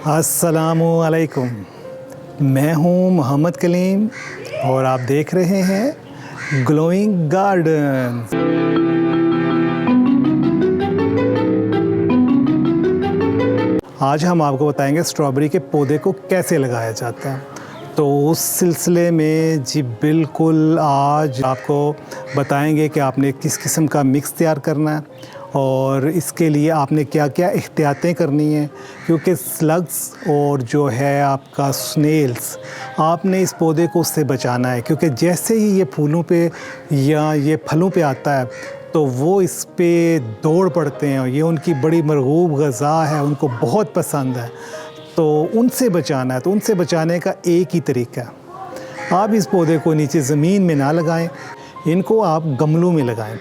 अस्सलामुअलैकुम। मैं हूं मोहम्मद कलीम और आप देख रहे हैं ग्लोइंग गार्डन। आज हम आपको बताएंगे स्ट्रॉबेरी के पौधे को कैसे लगाया जाता है। तो उस सिलसिले में जी बिल्कुल आज आपको बताएंगे कि आपने किस किस्म का मिक्स तैयार करना है और इसके लिए आपने क्या क्या एहतियातें करनी हैं, क्योंकि स्लग्स और जो है आपका स्नेल्स, आपने इस पौधे को उससे बचाना है। क्योंकि जैसे ही ये फूलों पे या ये फलों पे आता है तो वो इस पे दौड़ पड़ते हैं। ये उनकी बड़ी मरगूब ग़िज़ा है, उनको बहुत पसंद है। तो उनसे बचाना है, तो उनसे बचाने का एक ही तरीका है, आप इस पौधे को नीचे ज़मीन में ना लगाएं, इनको आप गमलों में लगाएं।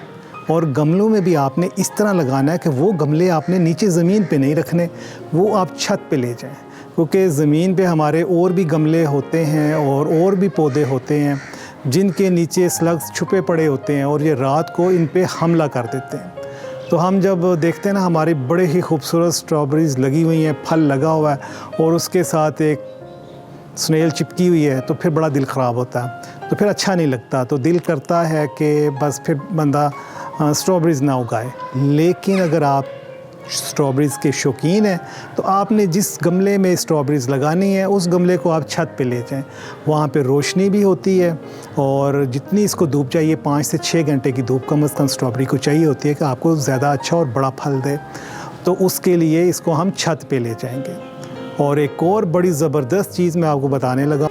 और गमलों में भी आपने इस तरह लगाना है कि वो गमले आपने नीचे ज़मीन पे नहीं रखने, वो आप छत पे ले जाएं। क्योंकि ज़मीन पे हमारे और भी गमले होते हैं और भी पौधे होते हैं जिनके नीचे स्लग्स छुपे पड़े होते हैं और ये रात को इन पे हमला कर देते हैं। तो हम जब देखते हैं ना, हमारी बड़े ही खूबसूरत स्ट्रॉबेरीज़ लगी हुई हैं, फल लगा हुआ है और उसके साथ एक स्नेल चिपकी हुई है, तो फिर बड़ा दिल ख़राब होता है, तो फिर अच्छा नहीं लगता। तो दिल करता है कि बस फिर बंदा स्ट्रॉबेरीज़ ना उगाए। लेकिन अगर आप स्ट्रॉबेरीज़ के शौकीन हैं तो आपने जिस गमले में स्ट्रॉबेरीज़ लगानी है उस गमले को आप छत पे ले जाएं। वहाँ पे रोशनी भी होती है और जितनी इसको धूप चाहिए, 5 से 6 घंटे की धूप कम से कम स्ट्रॉबेरी को चाहिए होती है कि आपको ज़्यादा अच्छा और बड़ा फल दे। तो उसके लिए इसको हम छत पे ले जाएंगे। और एक और बड़ी ज़बरदस्त चीज़ मैं आपको बताने लगा,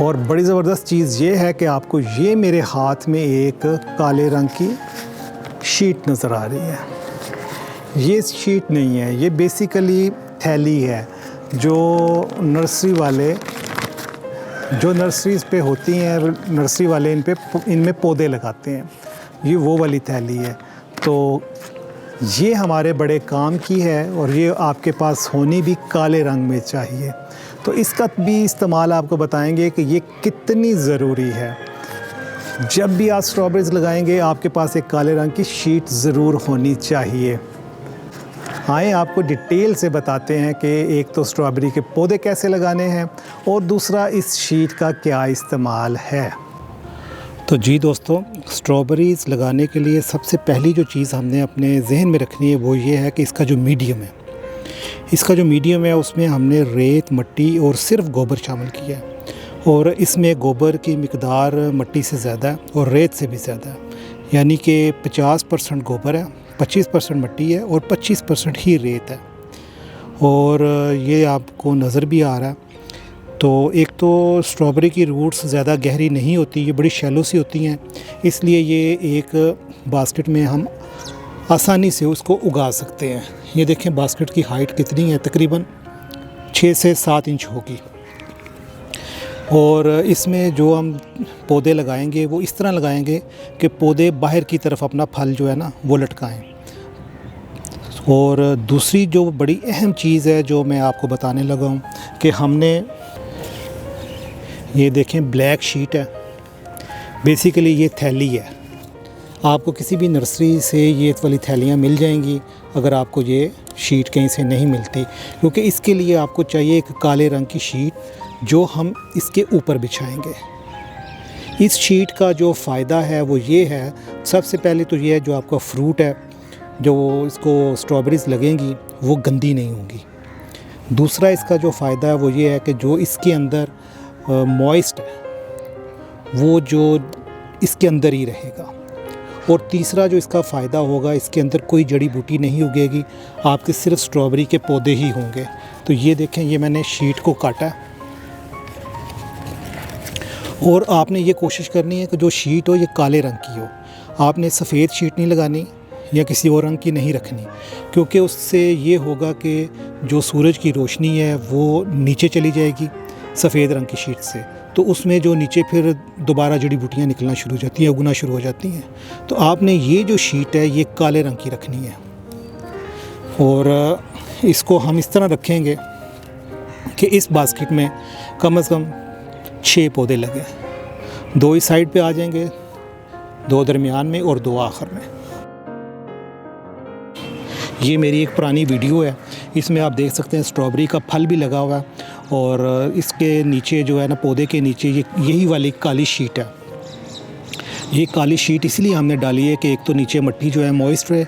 और बड़ी ज़बरदस्त चीज़ ये है कि आपको ये मेरे हाथ में एक काले रंग की शीट नज़र आ रही है। ये शीट नहीं है, ये बेसिकली थैली है जो नर्सरी वाले, जो नर्सरीज़ पे होती हैं, नर्सरी वाले इनमें पौधे लगाते हैं। ये वो वाली थैली है। तो ये हमारे बड़े काम की है और ये आपके पास होनी भी काले रंग में चाहिए। तो इसका भी इस्तेमाल आपको बताएंगे कि ये कितनी ज़रूरी है। जब भी आप स्ट्रॉबेरीज़ लगाएंगे आपके पास एक काले रंग की शीट ज़रूर होनी चाहिए। आए आपको डिटेल से बताते हैं कि एक तो स्ट्रॉबेरी के पौधे कैसे लगाने हैं और दूसरा इस शीट का क्या इस्तेमाल है। तो जी दोस्तों, स्ट्रॉबेरीज़ लगाने के लिए सबसे पहली जो चीज़ हमने अपने जहन में रखनी है वो ये है कि इसका जो मीडियम है, उसमें हमने रेत, मिट्टी और सिर्फ गोबर शामिल किया है। और इसमें गोबर की मिकदार मिट्टी से ज़्यादा है और रेत से भी ज़्यादा है, यानी कि 50% गोबर है, 25% मिट्टी है और 25% ही रेत है। और ये आपको नज़र भी आ रहा है। तो एक तो स्ट्रॉबेरी की रूट्स ज़्यादा गहरी नहीं होती, ये बड़ी शैलो सी होती हैं, इसलिए ये एक बास्केट में हम आसानी से उसको उगा सकते हैं। ये देखें बास्केट की हाइट कितनी है, तकरीबन 6 से 7 इंच होगी। और इसमें जो हम पौधे लगाएंगे वो इस तरह लगाएंगे कि पौधे बाहर की तरफ अपना फल जो है ना वो लटकाएं। और दूसरी जो बड़ी अहम चीज़ है जो मैं आपको बताने लगा हूँ कि हमने, ये देखें ब्लैक शीट है, बेसिकली ये थैली है। आपको किसी भी नर्सरी से ये वाली थैलियाँ मिल जाएंगी अगर आपको ये शीट कहीं से नहीं मिलती, क्योंकि इसके लिए आपको चाहिए एक काले रंग की शीट जो हम इसके ऊपर बिछाएंगे। इस शीट का जो फ़ायदा है वो ये है, सबसे पहले तो ये है जो आपका फ्रूट है, जो इसको स्ट्रॉबेरीज़ लगेंगी वो गंदी नहीं होंगी। दूसरा इसका जो फ़ायदा है वो ये है कि जो इसके अंदर मॉइस्ट है वो जो इसके अंदर ही रहेगा। और तीसरा जो इसका फ़ायदा होगा, इसके अंदर कोई जड़ी बूटी नहीं उगेगी, आपके सिर्फ स्ट्रॉबेरी के पौधे ही होंगे। तो ये देखें, ये मैंने शीट को काटा है और आपने ये कोशिश करनी है कि जो शीट हो ये काले रंग की हो। आपने सफ़ेद शीट नहीं लगानी या किसी और रंग की नहीं रखनी, क्योंकि उससे ये होगा कि जो सूरज की रोशनी है वो नीचे चली जाएगी सफ़ेद रंग की शीट से, तो उसमें जो नीचे फिर दोबारा जड़ी बूटियाँ निकलना शुरू हो जाती हैं, उगना शुरू हो जाती हैं। तो आपने ये जो शीट है ये काले रंग की रखनी है। और इसको हम इस तरह रखेंगे कि इस बास्केट में कम से कम 6 पौधे लगे, 2 इस साइड पे आ जाएंगे, 2 दरमियान में और 2 आखिर में। ये मेरी एक पुरानी वीडियो है, इसमें आप देख सकते हैं स्ट्रॉबेरी का फल भी लगा हुआ है और इसके नीचे जो है ना, पौधे के नीचे यही वाली काली शीट है। ये काली शीट इसलिए हमने डाली है कि एक तो नीचे मिट्टी जो है मॉइस्ट रहे,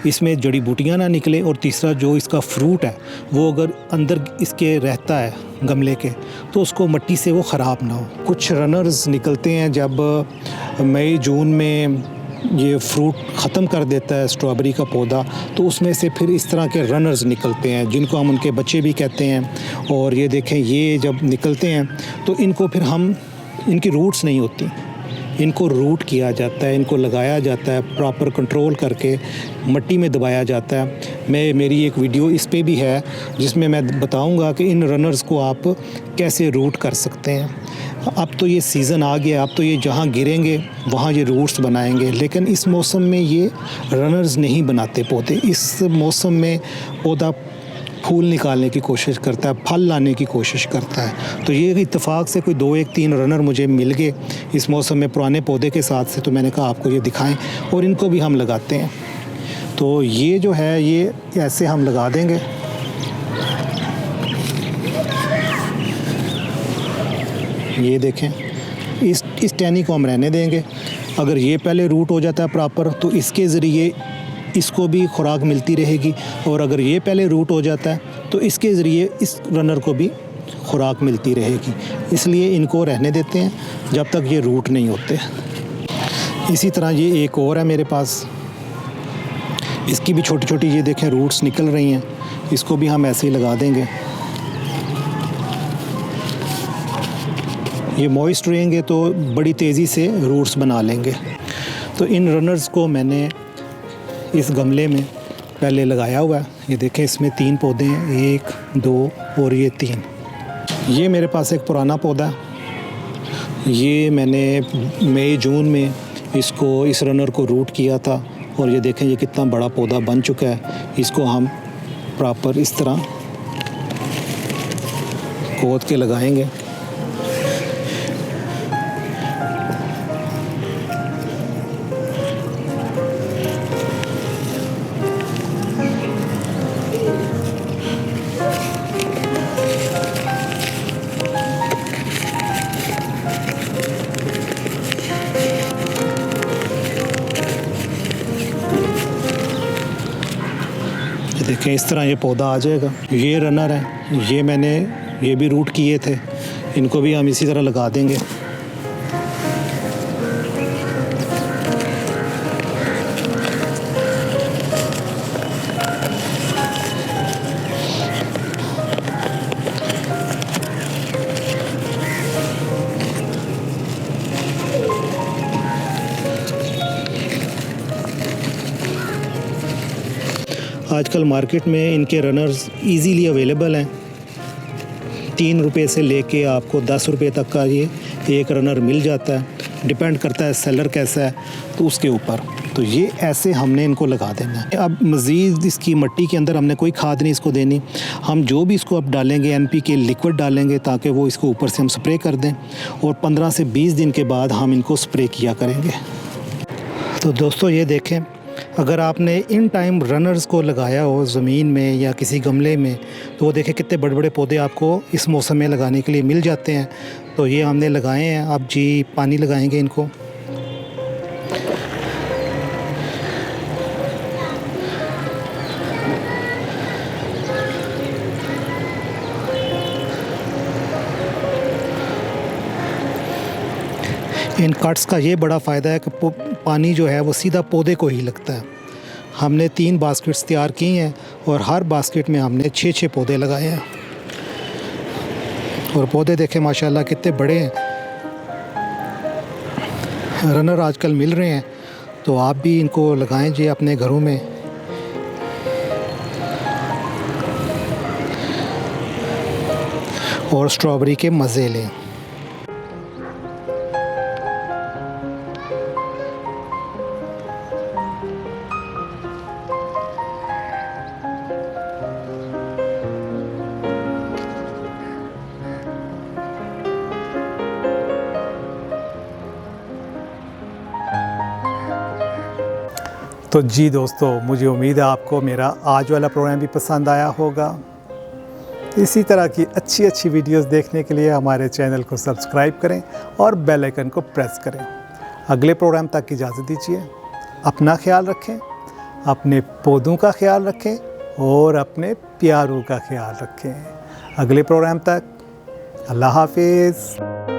इसमें जड़ी बूटियाँ ना निकले, और तीसरा जो इसका फ्रूट है वो अगर अंदर इसके रहता है गमले के तो उसको मिट्टी से वो ख़राब ना हो। कुछ रनर्स निकलते हैं जब मई जून में ये फ्रूट ख़त्म कर देता है स्ट्रॉबेरी का पौधा, तो उसमें से फिर इस तरह के रनर्स निकलते हैं जिनको हम उनके बच्चे भी कहते हैं। और ये देखें, ये जब निकलते हैं तो इनको फिर हम, इनकी रूट्स नहीं होती, इनको रूट किया जाता है, इनको लगाया जाता है, प्रॉपर कंट्रोल करके मिट्टी में दबाया जाता है। मेरी एक वीडियो इस पे भी है जिसमें मैं बताऊंगा कि इन रनर्स को आप कैसे रूट कर सकते हैं। अब तो ये सीज़न आ गया, अब तो ये जहाँ गिरेंगे वहाँ ये रूट्स बनाएंगे, लेकिन इस मौसम में ये रनर्स नहीं बनाते पौधे। इस मौसम में पौधा फूल निकालने की कोशिश करता है, फल लाने की कोशिश करता है। तो ये इत्तेफाक से कोई 2 1 3 रनर मुझे मिल गए इस मौसम में पुराने पौधे के साथ से, तो मैंने कहा आपको ये दिखाएं, और इनको भी हम लगाते हैं। तो ये जो है ये ऐसे हम लगा देंगे। ये देखें, इस टहनी को हम रहने देंगे। अगर ये पहले रूट हो जाता है प्रॉपर तो इसके ज़रिए इसको भी खुराक मिलती रहेगी, और अगर ये पहले रूट हो जाता है तो इसके ज़रिए इस रनर को भी खुराक मिलती रहेगी। इसलिए इनको रहने देते हैं जब तक ये रूट नहीं होते। इसी तरह ये एक और है मेरे पास, इसकी भी छोटी छोटी ये देखें रूट्स निकल रही हैं, इसको भी हम ऐसे ही लगा देंगे। ये मॉइस्ट रहेंगे तो बड़ी तेज़ी से रूट्स बना लेंगे। तो इन रनर्स को मैंने इस गमले में पहले लगाया हुआ है। ये देखें, इसमें 3 पौधे हैं, 1 2 और ये 3। ये मेरे पास एक पुराना पौधा है, ये मैंने मई जून में इस रनर को रूट किया था, और ये देखें ये कितना बड़ा पौधा बन चुका है। इसको हम प्रॉपर इस तरह खोद के लगाएंगे। देखें इस तरह ये पौधा आ जाएगा। ये रनर है, ये मैंने ये भी रूट किए थे, इनको भी हम इसी तरह लगा देंगे। आजकल मार्केट में इनके रनर्स इजीली अवेलेबल हैं। 3 रुपये से लेके आपको 10 रुपये तक का ये एक रनर मिल जाता है। डिपेंड करता है सेलर कैसा है तो उसके ऊपर। तो ये ऐसे हमने इनको लगा देना है। अब मज़ीद इसकी मिट्टी के अंदर हमने कोई खाद नहीं इसको देनी। हम जो भी इसको अब डालेंगे NPK लिक्विड डालेंगे ताकि वो इसको ऊपर से हम स्प्रे कर दें, और 15 से 20 दिन के बाद हम इनको स्प्रे किया करेंगे। तो दोस्तों ये देखें, अगर आपने इन टाइम रनर्स को लगाया हो ज़मीन में या किसी गमले में, तो वो देखें कितने बड़े बड़े पौधे आपको इस मौसम में लगाने के लिए मिल जाते हैं। तो ये हमने लगाए हैं। अब जी पानी लगाएंगे इनको। इन कट्स का ये बड़ा फ़ायदा है कि पानी जो है वो सीधा पौधे को ही लगता है। हमने 3 बास्केट्स तैयार की हैं और हर बास्केट में हमने 6-6 पौधे लगाए हैं, और पौधे देखें माशाल्लाह कितने बड़े हैं। रनर आजकल मिल रहे हैं, तो आप भी इनको लगाएं जी अपने घरों में। और स्ट्रॉबेरी के मज़े लें। तो जी दोस्तों, मुझे उम्मीद है आपको मेरा आज वाला प्रोग्राम भी पसंद आया होगा। इसी तरह की अच्छी अच्छी वीडियोस देखने के लिए हमारे चैनल को सब्सक्राइब करें और बेल आइकन को प्रेस करें। अगले प्रोग्राम तक इजाज़त दीजिए। अपना ख्याल रखें, अपने पौधों का ख्याल रखें और अपने प्यारों का ख्याल रखें। अगले प्रोग्राम तक अल्लाह हाफिज़।